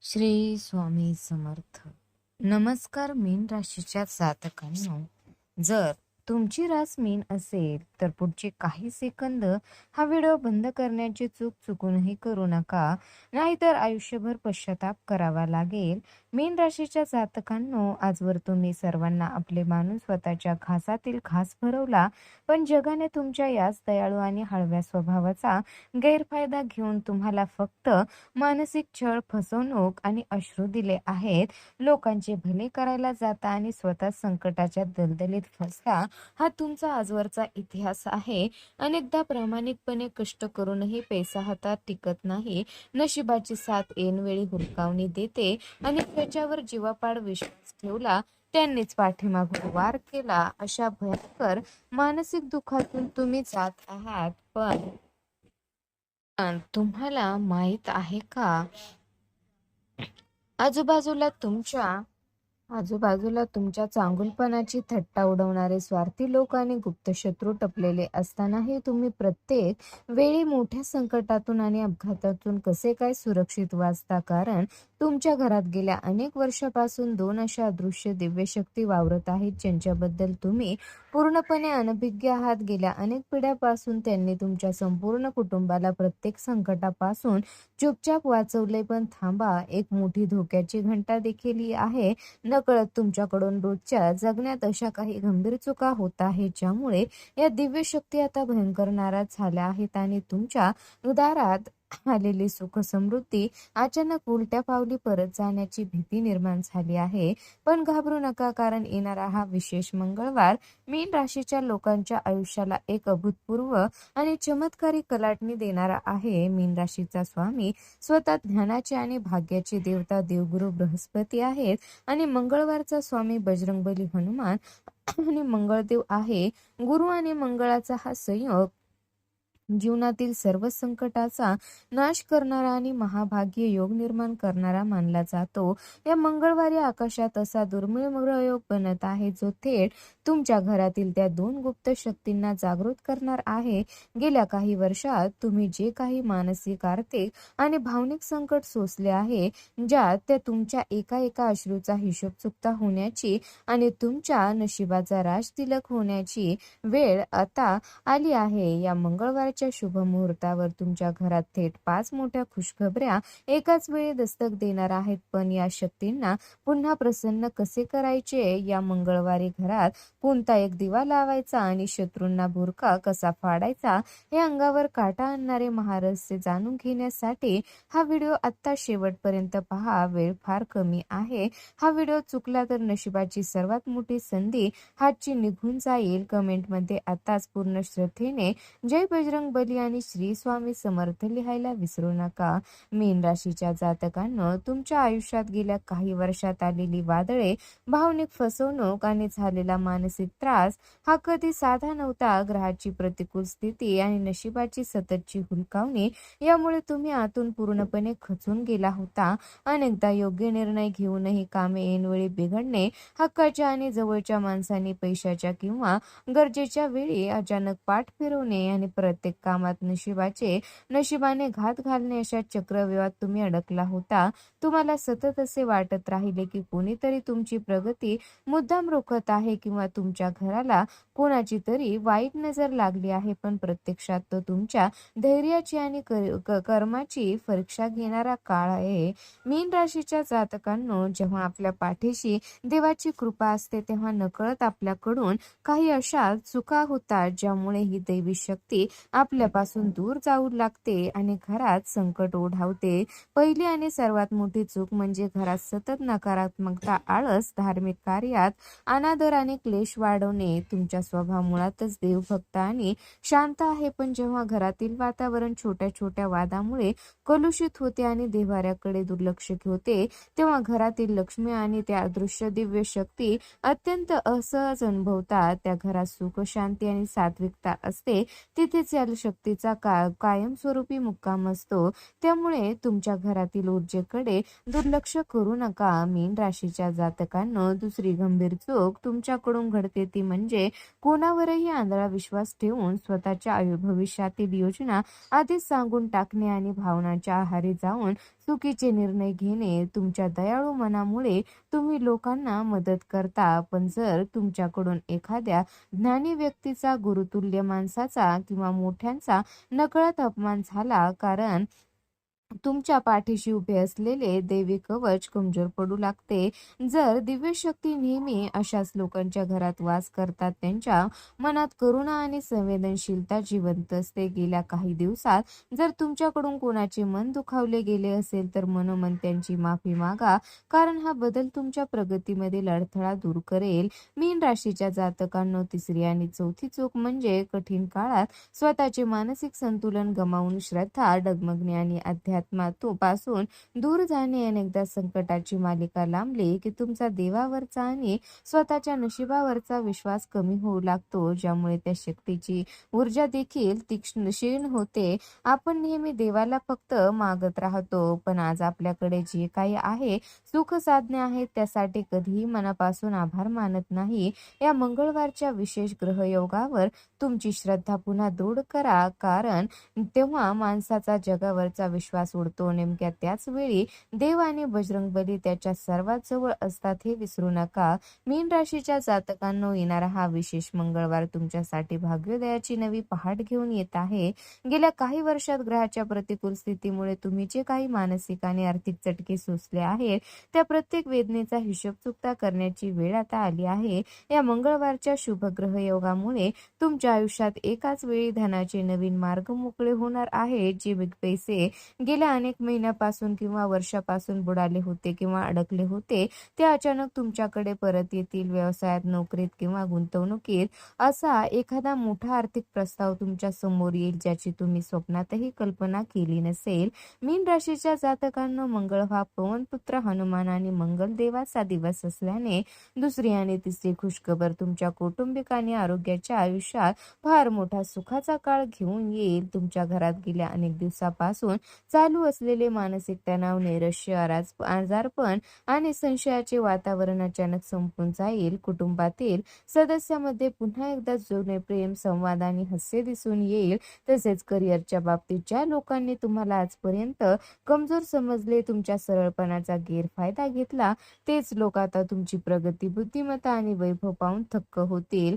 श्री स्वामी समर्थ. नमस्कार मीन राशीच्या जातकांनो, जर तुमची रास मीन असेल तर पुढचे काही सेकंद हा व्हिडिओ बंद करण्याची चूक चुकूनही करू नका, नाहीतर आयुष्यभर पश्चाताप करावा लागेल. मीन राशीच्या जातकांनो, आजवर तुम्ही सर्वांना आपले मानून स्वतःच्या घासातील घास भरवला, पण जगाने तुमच्या याच दयाळू आणि हळव्या स्वभावाचा गैरफायदा घेऊन तुम्हाला फक्त मानसिक छळ, फसवणूक आणि अश्रू दिले आहेत. लोकांचे भले करायला जाता आणि स्वतः संकटाच्या दलदलीत फसला, हा तुमचा आजवरचा इतिहास आहे. अनेकदा प्रामाणिकपणे कष्ट करूनही पैसा हातात टिकत नाही. नशिबाची साथ ऐनवेळी हुलकावणी देते आणि त्याच्यावर जीवापाड विश्वास ठेवला त्यांनीच पाठीमागून वार केला. अशा भयंकर मानसिक दुःखातून तुम्ही जात आहात. पण तुम्हाला माहित आहे का, आजूबाजूला तुमच्या आजूबाजूला तुमच्या चांगुलपणाची थट्टा उडवणारे स्वार्थी लोक आणि गुप्त शत्रू टपलेले असतानाही तुम्ही प्रत्येक वेळी मोठ्या संकटातून आणि अपघातातून कसे काय सुरक्षित वाचता? कारण तुमच्या घरात गेल्या अनेक वर्षापासून दोन अशा अदृश्य दिव्य शक्ती वावरत आहेत, ज्यांच्याबद्दल तुम्ही पूर्णपणे अनभिज्ञ आहात. गेल्या अनेक पिढ्यापासून त्यांनी तुमच्या संपूर्ण कुटुंबाला प्रत्येक संकटापासून चुपचाप वाचवले. पण थांबा, एक मोठी धोक्याची घंटा देखील ही आहे. नकळत तुमच्याकडून रोजच्या जगण्यात अशा काही गंभीर चुका होत आहेत, ज्यामुळे या दिव्य शक्ती आता भयंकर नाराज झाल्या आहेत आणि तुमच्या उदारात आलेली सुख समृद्धी अचानक उलट्या पावली परत जाण्याची भीती निर्माण झाली आहे. पण घाबरू नका, कारण येणारा हा विशेष मंगळवार मीन राशीच्या लोकांच्या आयुष्याला एक अभूतपूर्व आणि चमत्कारी कलाटणी देणारा आहे. मीन राशीचा स्वामी स्वतः ज्ञानाचे आणि भाग्याचे देवता देवगुरु बृहस्पती आहेत आणि मंगळवारचा स्वामी बजरंगबली हनुमान आणि मंगळदेव आहे. गुरु आणि मंगळाचा हा संयोग जीवनातील सर्व संकटाचा नाश करणारा आणि महाभाग्य योग निर्माण करणारा मानला जातो. या मंगळवारी आकाशात असा दुर्मिळ ग्रहयोग बनत आहे, जो थेट तुमच्या घरातील त्या दोन गुप्त शक्तींना जागृत करणार आहे. गेल्या काही वर्षात तुम्ही जे काही मानसिक, आर्थिक आणि भावनिक संकट सोसले आहे, ज्यात त्या तुमच्या एका एका अश्रूचा हिशोब चुकता होण्याची आणि तुमच्या नशिबाचा राजतिलक होण्याची वेळ आता आली आहे. या मंगळवारच्या शुभ मुहूर्तावर तुमच्या घरात थेट 5 मोठ्या खुशखबऱ्या एकाच वेळी दस्तक देणार आहेत. पण या शक्तींना पुन्हा प्रसन्न कसे करायचे, या मंगळवारी घरात कोणता एक दिवा लावायचा आणि शत्रूंना बुरका कसा फाडायचा, हे अंगावर काटा आणणारे महारहस्य जाणून घेण्यासाठी हा व्हिडिओ आत्ता शेवटपर्यंत पहा. वेळ फार कमी आहे. हा व्हिडिओ चुकला तर नशिबाची सर्वात मोठी संधी हातची निघून जाईल. कमेंटमध्ये आताच पूर्ण श्रद्धेने जय बजरंग बली आणि श्री स्वामी समर्थ लिहायला विसरू नका. मीन राशीच्या जातकांनो, तुमच्या आयुष्यात गेल्या काही वर्षात आलेली वादळे, भावनिक फसवणूक आणि झालेला मानसिक त्रास हा कधी साधा नव्हता. ग्रहाची प्रतिकूल स्थिती आणि नशिबाची सततची हुलकावणी यामुळे तुम्ही आतून पूर्णपणे खचून गेला होता. अनेकदा योग्य निर्णय घेऊनही कामे ऐनवेळी बिघडणे, हक्काच्या आणि जवळच्या माणसांनी पैशाच्या किंवा गरजेच्या वेळी अचानक पाठ फिरवणे आणि प्रत्येक कामात नशिबाने घात घालणे, अशा चक्रव्यूहात तुम्ही अडकला होता. तुम्हाला सतत असे वाटत राहिले की कोणीतरी तुमची प्रगती मुद्दाम रोखत आहे किंवा तुमच्या घराला कोणाची तरी वाईट नजर लागली आहे. पण प्रत्यक्षात तो तुमच्या धैर्याची आणि कर्माची परीक्षा घेणारा काळ आहे. मीन राशीच्या जातकांनो, जेव्हा आपल्या पाठीशी देवाची कृपा असते, तेव्हा नकळत आपल्याकडून काही अशा चुका होतात, ज्यामुळे ही दैवी शक्ती आपल्यापासून दूर जाऊ लागते आणि घरात संकट ओढावते. पहिली आणि सर्वात मोठी चूक म्हणजे घरात सतत नकारात्मकता, आळस, धार्मिक कार्यात अनादर आणि क्लेश वाढवणे. तुमचा स्वभाव मुळातच देवभक्त आणि शांत आहे, पण जेव्हा घरातील वातावरण छोट्या छोट्या वादामुळे कलुषित होते आणि देवाऱ्याकडे दुर्लक्ष होते, तेव्हा घरातील लक्ष्मी आणि त्या अदृश्य दिव्य शक्ती अत्यंत असहज अनुभवतात. त्या घरात सुख, शांती आणि सात्विकता असते, तिथेच या शक्तीचा कायमस्वरूपी मुक्काम असतो. त्यामुळे तुमच्या घरातील ऊर्जेकडे दुर्लक्ष करू नका. मीन राशीच्या जातकांनो, दुसरी गंभीर चूक तुमच्याकडून घडते ती म्हणजे कोणावरही आंधळा विश्वास ठेवून स्वतःच्या भविष्यातील योजना आधीच सांगून टाकणे आणि भावनांच्या आहारी जाऊन चुकीचे निर्णय घेणे. तुमच्या दयाळू मनामुळे तुम्ही लोकांना मदत करता, पण जर तुमच्याकडून एखाद्या ज्ञानी व्यक्तीचा, गुरुतुल्य माणसाचा किंवा मोठ्यांचा नकळत अपमान झाला, कारण तुमच्या पाठीशी उभे असलेले दैवी कवच कमजोर पडू लागते. जर दिव्य शक्ती नेहमी अशाच लोकांच्या घरात वास करतात, त्यांच्या मनात करुणा आणि संवेदनशीलता जिवंत असते. गेल्या काही दिवसात जर तुमच्याकडून कोणाचे मन दुखावले गेले असेल, तर मनोमन त्यांची माफी मागा, कारण हा बदल तुमच्या प्रगतीमधील अडथळा दूर करेल. मीन राशीच्या जातकांनो, तिसरी आणि चौथी चूक म्हणजे कठीण काळात स्वतःचे मानसिक संतुलन गमावून श्रद्धा, डगमगणे आणि पासून दूर जाणे. अनेकदा संकटाची मालिका लांबली की तुमचा देवावरचा आणि स्वतःच्या नशिबावरचा विश्वास कमी होऊ लागतो, ज्यामुळे त्या शक्तीची ऊर्जा देखील तीक्ष्ण होते. आपण नेहमी देवाला फक्त मागत राहतो, पण आज आपल्याकडे जे काही आहे, सुख साधने आहेत, त्यासाठी कधीही मनापासून आभार मानत नाही. या मंगळवारच्या विशेष ग्रहयोगावर तुमची श्रद्धा पुन्हा दृढ करा, कारण तेव्हा माणसाचा जगावरचा विश्वास उडतो. नेमक्या त्याच वेळी देव आणि बजरंगबली त्याच्या सर्वात जवळ असतात, हे विसरू नका. मीन राशीच्या जातकांनो, येणारा हा विशेष मंगळवार तुमच्यासाठी भाग्योदयाची नवी पहाट घेऊन येत आहे. गेल्या काही वर्षात ग्रहाच्या प्रतिकूल स्थितीमुळे तुम्ही जे काही मानसिक आणि आर्थिक चटके सोसले आहेत, त्या प्रत्येक वेदनेचा हिशोब चुकता करण्याची वेळ आता आली आहे. या मंगळवारच्या शुभ ग्रहयोगामुळे तुमच्या आयुष्यात एकाच वेळी धनाचे नवीन मार्ग मोकळे होणार आहेत. जे पैसे गेल्या अनेक महिन्यापासून किंवा वर्षापासून बुडाले होते किंवा अडकले होते, ते अचानक तुमच्याकडे परत येतील. व्यवसायात, नोकरीत किंवा गुंतवणुकीत असा एखादा मोठा आर्थिक प्रस्ताव तुमच्या समोर येईल, ज्याची तुम्ही स्वप्नातही कल्पना केली नसेल. मीन राशीच्या जातकांनो, मंगळ हा पवनपुत्र हनुमान आणि मंगल देवाचा दिवस असल्याने दुसरी आणि तिसरी खुशखबर तुमच्या कौटुंबिक आणि आरोग्याच्या आयुष्यात फार मोठा सुखाचा काळ घेऊन येईल. तुमच्या घरात गेल्या अनेक दिवसापासून चालू असलेले मानसिक तणाव, नैराश्य, आजारपण आणि संशयाचे वातावरण अचानक संपून जाईल. कुटुंबातील सदस्यामध्ये पुन्हा एकदा जुने प्रेम, संवाद आणि हास्य दिसून येईल. तसेच करिअरच्या बाबतीत ज्या लोकांनी तुम्हाला आजपर्यंत कमजोर समजले, तुमच्या सरळपणाचा गैरफायदा घेतला, तेच लोक आता तुमची प्रगती, बुद्धिमत्ता आणि वैभव पाहून थक्क होतील.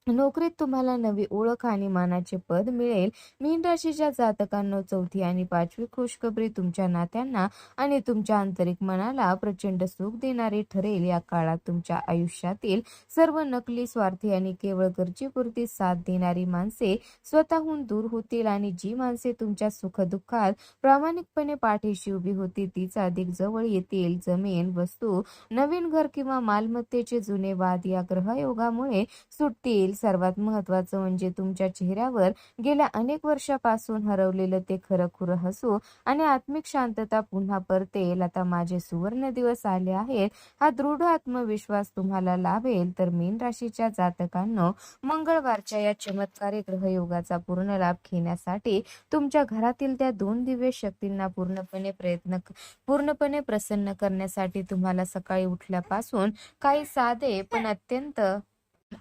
नोकरीत तुम्हाला नवी ओळख आणि मानाचे पद मिळेल. मीन राशीच्या जातकांनो, चौथी आणि पाचवी खुशखबरी तुमच्या नात्यांना आणि तुमच्या आंतरिक मनाला प्रचंड सुख देणारी ठरेल. या काळात तुमच्या आयुष्यातील सर्व नकली, स्वार्थी आणि केवळ गरजेपुरती साथ देणारी माणसे स्वतःहून दूर होतील आणि जी माणसे तुमच्या सुखदुःखात प्रामाणिकपणे पाठीशी उभी होती, तीच अधिक जवळ येतील. जमीन, वस्तू, नवीन घर किंवा मालमत्तेचे जुने वाद या ग्रहयोगामुळे सुटतील. सर्वात महत्वाचं म्हणजे तुमच्या चेहऱ्यावर गेल्या अनेक वर्षापासून हरवलेलं ते खरंखुरं हसू आणि आत्मिक शांतता पुन्हा परतेल. आता माझे सुवर्ण दिवस आले आहेत, हा दृढ आत्मविश्वास तुम्हाला लाभेल. तर मीन राशीच्या जातकांनो, मंगळवारच्या या चमत्कारी ग्रहयोगाचा पूर्ण लाभ घेण्यासाठी तुमच्या घरातील त्या दोन दिव्य शक्तींना पूर्णपणे प्रसन्न करण्यासाठी तुम्हाला सकाळी उठल्यापासून काही साधे पण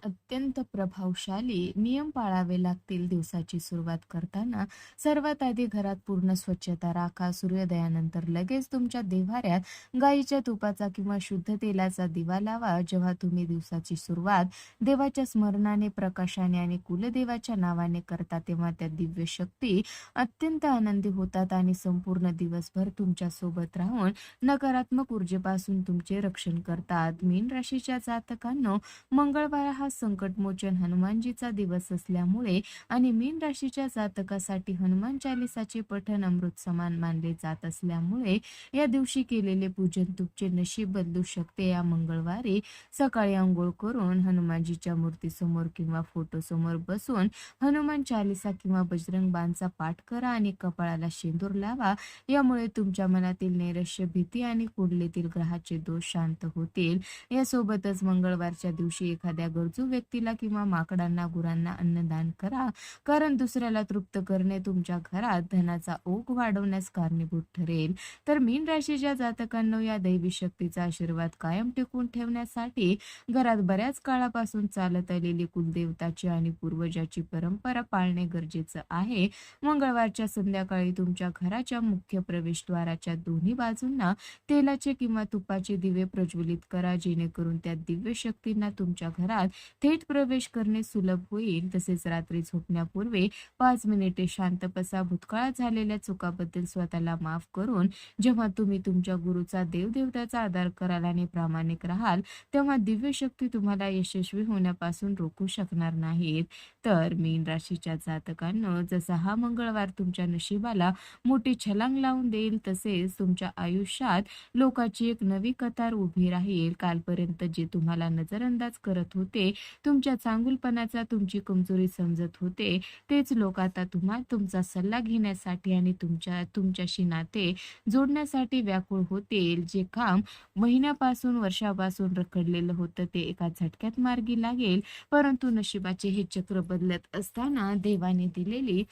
अत्यंत प्रभावशाली नियम पाळावे लागतील. दिवसाची सुरुवात करताना सर्वात आधी घरात पूर्ण स्वच्छता राखा. सूर्योदयानंतर लगेच तुमच्या देव्हाऱ्यात गाईच्या तुपाचा किंवा शुद्ध तेलाचा दिवा लावा. जेव्हा तुम्ही दिवसाची सुरुवात देवाच्या स्मरणाने, प्रकाशाने आणि कुलदेवाच्या नावाने करता, तेव्हा त्या दिव्य शक्ती अत्यंत आनंदी होतात आणि संपूर्ण दिवसभर तुमच्या सोबत राहून नकारात्मक ऊर्जेपासून तुमचे रक्षण करतात. मीन राशीच्या जातकांनो, मंगळवार हा संकटमोचन हनुमानजीचा दिवस असल्यामुळे आणि मीन राशीच्या जातकासाठी हनुमान चालीसाचे पठण अमृत समान मानले जात असल्यामुळे या दिवशी केलेले पूजन तुमचे नशीब बदलू शकते. या मंगळवारी सकाळी आंघोळ करून हनुमानजीच्या मूर्तीसमोर किंवा फोटोसमोर बसून हनुमान चालीसा किंवा बजरंग बाणचा पाठ करा आणि कपाळाला शेंदूर लावा. यामुळे तुमच्या मनातील नैराश्य, भीती आणि कुंडलीतील ग्रहाचे दोष शांत होतील. यासोबतच मंगळवारच्या दिवशी एखाद्या गरजू व्यक्तीला किंवा माकडांना, गुरांना अन्नदान करा, कारण दुसऱ्याला तृप्त करणे तुमच्या घरात धनाचा ओघ वाढवण्यास कारणीभूत ठरेल. तर मीन राशीच्या जातकांनो, या दैवी शक्तीचा आशीर्वाद कायम टिकवून ठेवण्यासाठी घरात बऱ्याच काळापासून चालत आलेली कुलदेवताची आणि पूर्वजाची परंपरा पाळणे गरजेचं आहे. मंगळवारच्या संध्याकाळी तुमच्या घराच्या मुख्य प्रवेशद्वाराच्या दोन्ही बाजूंना तेलाचे किंवा तुपाचे दिवे प्रज्वलित करा, जेणेकरून त्या दिव्य शक्तींना तुमच्या घरात थेट प्रवेश करणे सुलभ होईल. तसेच रात्री झोपण्यापूर्वी 5 मिनिटे शांत बसा. भूतकाळात झालेल्या चुकाबद्दल स्वतःला माफ करून जेव्हा तुम्ही तुमच्या गुरुचा, देवदेवताचा आदर कराल आणि प्रामाणिक राहाल, तेव्हा दिव्य शक्ती तुम्हाला यशस्वी होण्यापासून रोखू शकणार नाहीत. तर मीन राशीच्या जातकांनो, जसा हा मंगळवार तुमच्या नशिबाला मोठी छलांग लावून देईल, तसेच तुमच्या आयुष्यात लोकांची एक नवी कतार उभी राहील. कालपर्यंत जे तुम्हाला नजरअंदाज करत होते, तुमच्या चांगुलपणाचा तुमची कमजोरी समजत होते, तेच लोक आता तुमचा सल्ला घेण्यासाठी आणि तुमच्याशी नाते जोडण्यासाठी व्याकुळ होतील. जे काम महिन्यापासून, वर्षापासून रखडलेलं होतं, ते एका झटक्यात मार्गी लागेल. परंतु नशिबाचे हे चक्र बदलत असताना देवाने दिलेली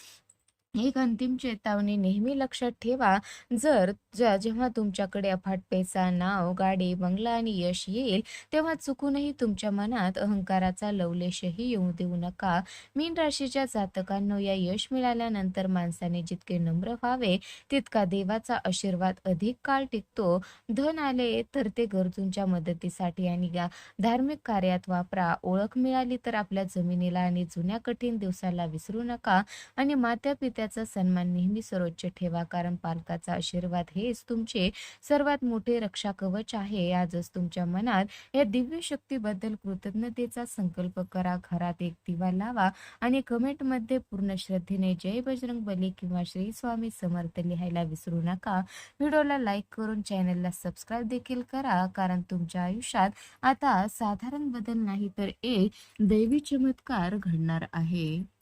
एक अंतिम चेतावणी नेहमी लक्षात ठेवा. जेव्हा तुमच्याकडे अफाट पैसा, नाव, गाडी, बंगला आणि यश येईल, तेव्हा चुकूनही तुमच्या मनात अहंकाराचा लवलेशही येऊ देऊ नका. मीन राशीच्या जातकांनो, या यश मिळाल्यानंतर माणसाने जितके नम्र व्हावे, तितका देवाचा आशीर्वाद अधिक काळ टिकतो. धन आले तर ते गरजूंच्या मदतीसाठी आणि या धार्मिक कार्यात वापरा. ओळख मिळाली तर आपल्या जमिनीला आणि जुन्या कठीण दिवसाला विसरू नका आणि माता पित्याचा सन्मान नेहमी सर्वोच्च ठेवा, कारण पालकाचा आशीर्वाद हेच तुमचे सर्वात मोठे रक्षा कवच आहे. आजच तुमच्या मनात या दिव्य शक्तीबद्दल कृतज्ञतेचा संकल्प करा. घरात एक दिवा लावा आणि कमेंटमध्ये पूर्ण श्रद्धेने जय बजरंगबली किंवा श्री स्वामी समर्थ लिहायला विसरू नका. व्हिडिओला लाईक करून चॅनलला सबस्क्राईब देखील करा, कारण तुमच्या आयुष्यात आता साधारण बदल नाही तर एक दैवी चमत्कार घडणार आहे.